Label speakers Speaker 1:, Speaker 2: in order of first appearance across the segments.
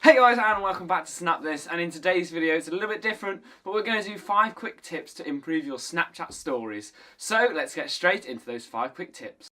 Speaker 1: Hey guys, and welcome back to Snapthis, and in today's video it's a little bit different, but we're going to do 5 quick tips to improve your Snapchat stories. So let's get straight into those 5 quick tips.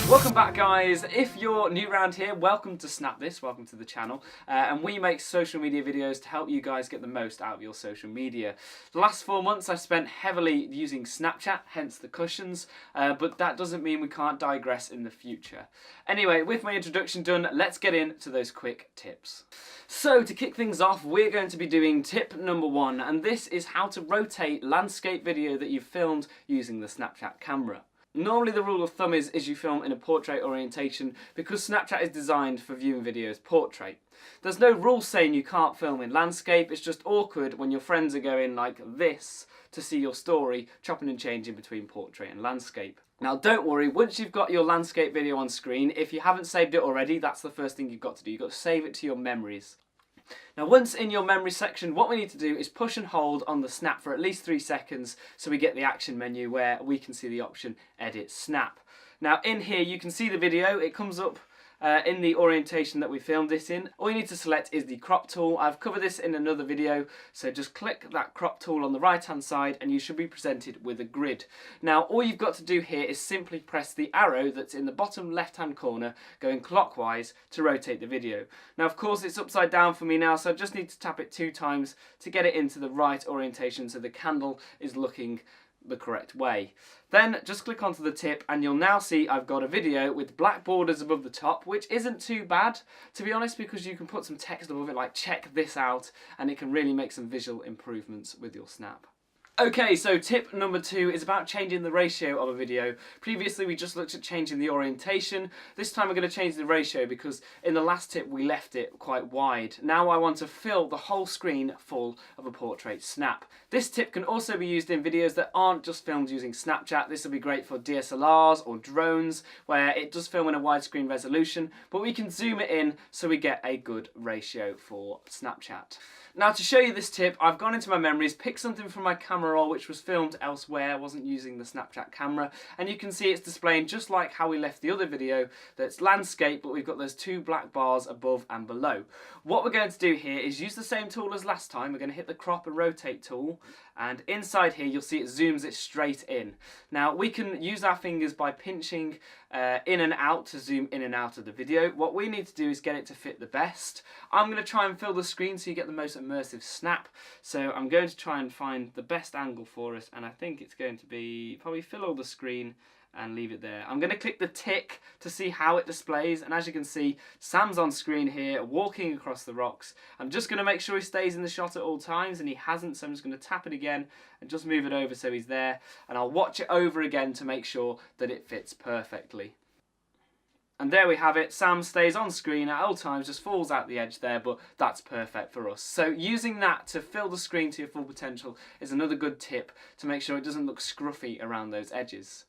Speaker 1: Welcome back guys. If you're new around here, welcome to Snapthis, welcome to the channel, and we make social media videos to help you guys get the most out of your social media. The last 4 months I've spent heavily using Snapchat, hence the cushions, but that doesn't mean we can't digress in the future. Anyway, with my introduction done, let's get into those quick tips. So to kick things off, we're going to be doing tip number 1, and this is how to rotate landscape video that you've filmed using the Snapchat camera. Normally the rule of thumb is you film in a portrait orientation because Snapchat is designed for viewing videos portrait. There's no rule saying you can't film in landscape, it's just awkward when your friends are going like this to see your story, chopping and changing between portrait and landscape. Now don't worry, once you've got your landscape video on screen, if you haven't saved it already, that's the first thing you've got to do. You've got to save it to your memories. Now once in your memory section, what we need to do is push and hold on the snap for at least 3 seconds so we get the action menu where we can see the option Edit Snap. Now in here you can see the video, it comes up in the orientation that we filmed this in. All you need to select is the crop tool. I've covered this in another video, so just click that crop tool on the right hand side and you should be presented with a grid. Now all you've got to do here is simply press the arrow that's in the bottom left hand corner going clockwise to rotate the video. Now of course it's upside down for me now, so I just need to tap it 2 times to get it into the right orientation so the candle is looking the correct way. Then just click onto the tip and you'll now see I've got a video with black borders above the top, which isn't too bad to be honest, because you can put some text above it like check this out, and it can really make some visual improvements with your snap. Okay, so tip number 2 is about changing the ratio of a video. Previously we just looked at changing the orientation. This time we're going to change the ratio because in the last tip we left it quite wide. Now I want to fill the whole screen full of a portrait snap. This tip can also be used in videos that aren't just filmed using Snapchat. This will be great for DSLRs or drones where it does film in a widescreen resolution, but we can zoom it in so we get a good ratio for Snapchat. Now to show you this tip, I've gone into my memories, picked something from my camera roll which was filmed elsewhere, I wasn't using the Snapchat camera, and you can see it's displaying just like how we left the other video, that's landscape, but we've got those 2 black bars above and below. What we're going to do here is use the same tool as last time. We're going to hit the crop and rotate tool, and inside here you'll see it zooms it straight in. Now we can use our fingers by pinching in and out to zoom in and out of the video. What we need to do is get it to fit the best. I'm going to try and fill the screen so you get the most immersive snap. So I'm going to try and find the best angle for us, and I think it's going to be probably fill all the screen and leave it there. I'm going to click the tick to see how it displays, and as you can see Sam's on screen here walking across the rocks. I'm just going to make sure he stays in the shot at all times, and he hasn't, so I'm just going to tap it again and just move it over so he's there, and I'll watch it over again to make sure that it fits perfectly. And there we have it, Sam stays on screen at all times, just falls out the edge there, but that's perfect for us. So using that to fill the screen to your full potential is another good tip to make sure it doesn't look scruffy around those edges.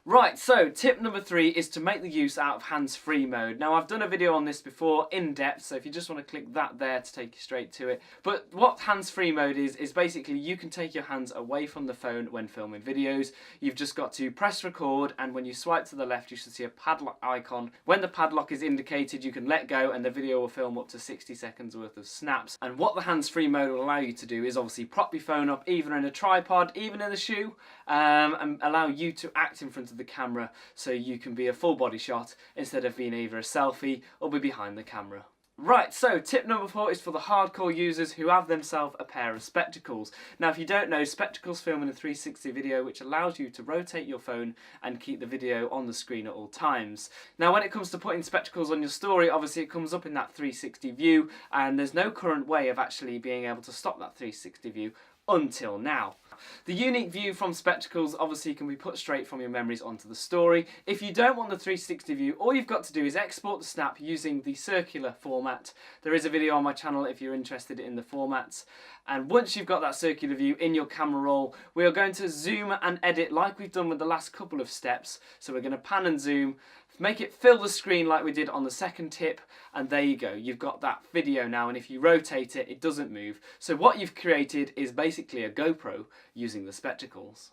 Speaker 1: Right, so tip number 3 is to make the use out of hands-free mode. Now I've done a video on this before in depth, so if you just want to click that there to take you straight to it. But what hands-free mode is basically you can take your hands away from the phone when filming videos. You've just got to press record, and when you swipe to the left you should see a padlock icon. When the padlock is indicated you can let go and the video will film up to 60 seconds worth of snaps. And what the hands-free mode will allow you to do is obviously prop your phone up either in a tripod, even in a shoe, and allow you to act in front of the camera so you can be a full body shot instead of being either a selfie or be behind the camera. Right, so tip number 4 is for the hardcore users who have themselves a pair of spectacles. Now if you don't know, spectacles film in a 360 video which allows you to rotate your phone and keep the video on the screen at all times. Now when it comes to putting spectacles on your story, obviously it comes up in that 360 view, and there's no current way of actually being able to stop that 360 view until now. The unique view from spectacles obviously can be put straight from your memories onto the story. If you don't want the 360 view, all you've got to do is export the snap using the circular format. There is a video on my channel if you're interested in the formats. And once you've got that circular view in your camera roll, we are going to zoom and edit like we've done with the last couple of steps. So we're going to pan and zoom, make it fill the screen like we did on the second tip, and there you go, you've got that video now, and if you rotate it, it doesn't move. So what you've created is basically a GoPro using the spectacles.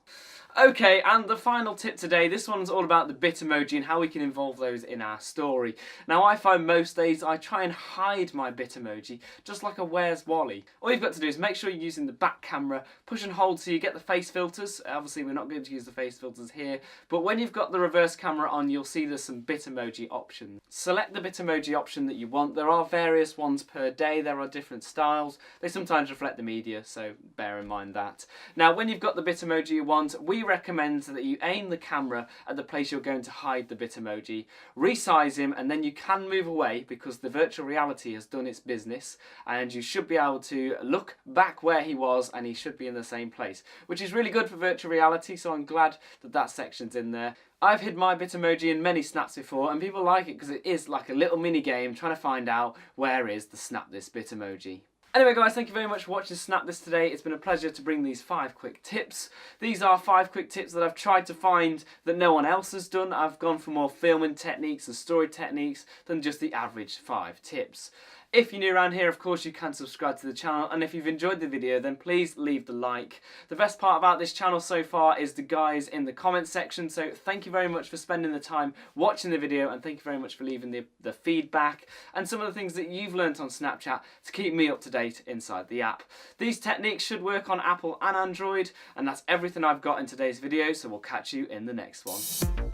Speaker 1: Okay, and the final tip today, this one's all about the bit emoji and how we can involve those in our story. Now I find most days I try and hide my bit emoji, just like a Where's Wally. All you've got to do is make sure you're using the back camera, push and hold so you get the face filters. Obviously we're not going to use the face filters here, but when you've got the reverse camera on, you'll see there's some bit emoji options. Select the bit emoji option that you want. There are various ones per day, there are different styles. They sometimes reflect the media, so bear in mind that. Now when you've got the bit emoji you want, we recommend that you aim the camera at the place you're going to hide the bit emoji, resize him, and then you can move away because the virtual reality has done its business and you should be able to look back where he was and he should be in the same place, which is really good for virtual reality, so I'm glad that that section's in there. I've hid my bit emoji in many snaps before and people like it because it is like a little mini game trying to find out where is the Snapthis bit emoji. Anyway guys, thank you very much for watching Snapthis today. It's been a pleasure to bring these 5 quick tips. These are 5 quick tips that I've tried to find that no one else has done. I've gone for more filming techniques and story techniques than just the average 5 tips. If you're new around here, of course, you can subscribe to the channel, and if you've enjoyed the video, then please leave the like. The best part about this channel so far is the guys in the comments section, so thank you very much for spending the time watching the video, and thank you very much for leaving the feedback and some of the things that you've learnt on Snapchat to keep me up to date inside the app. These techniques should work on Apple and Android, and that's everything I've got in today's video, so we'll catch you in the next one.